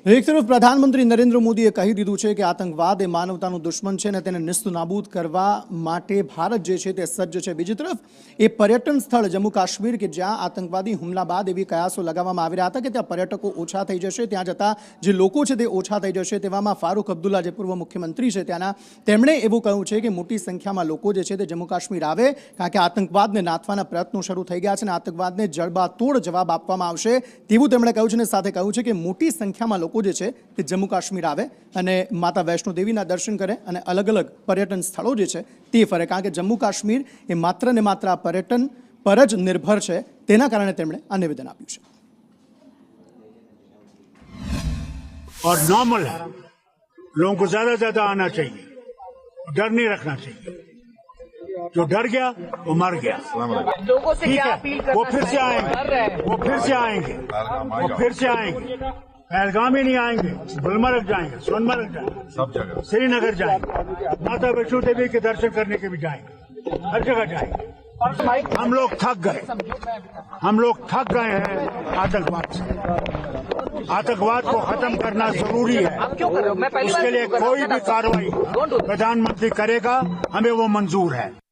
એક તરફ પ્રધાનમંત્રી નરેન્દ્ર મોદીએ કહી દીધું છે કે આતંકવાદ એ માનવતાનું દુશ્મન છે અને તેને નિસ્તનાબૂદ કરવા માટે ભારત જે છે તે સજ્જ છે। બીજી તરફ એ પર્યટન સ્થળ જમ્મુ કાશ્મીર કે જ્યાં આતંકવાદી હુમલા બાદ એવી કયાસો લગાવવામાં આવી રહ્યા હતા કે ત્યાં પર્યટકો ઓછા થઈ જશે, ત્યાં જતા જે લોકો છે તે ઓછા થઈ જશે। તેવામાં ફારૂક અબ્દુલ્લા જે પૂર્વ મુખ્યમંત્રી છે ત્યાંના, તેમણે એવું કહ્યું છે કે મોટી સંખ્યામાં લોકો જે છે તે જમ્મુ કાશ્મીર આવે, કારણ કે આતંકવાદને નાથવાના પ્રયત્નો શરૂ થઈ ગયા છે અને આતંકવાદને જડબાતોડ જવાબ આપવામાં આવશે તેવું તેમણે કહ્યું છે। અને સાથે કહ્યું છે કે મોટી સંખ્યામાં લોકો જે છે તે જમ્મુ કાશ્મીર આવે અને માતા વૈષ્ણો દેવીના દર્શન કરે અને અલગ અલગ પર્યટન સ્થળો જે છે તે ફરે, કારણ કે જમ્મુ કાશ્મીર એ માત્ર ને માત્ર આ પર્યટન પર જ નિર્ભર છે। તેના કારણે તેમણે આ નિવેદન આપ્યું છે। और नॉर्मल है, लोगों को ज्यादा आना चाहिए, डर नहीं रखना चाहिए। जो डर गया वो मर गया। लोगों से ठीक क्या है, अपील वो करना फिर से चाहिए? आएंगे, वो फिर से आएंगे, वो फिर से आएंगे। पहलगाम ही नहीं आएंगे, गुलमर्ग जाएंगे, सोनमर्ग जाएंगे, सब जगह, श्रीनगर जाएंगे, माता वैष्णो देवी के दर्शन करने के भी जाएंगे, हर जगह जाएंगे। हम लोग थक गए हैं आतंकवाद से। आतंकवाद को खत्म करना जरूरी है। क्यों कर रहे हो? मैं पहली बार उसके लिए कोई भी कार्रवाई प्रधानमंत्री करेगा, हमें वो मंजूर है।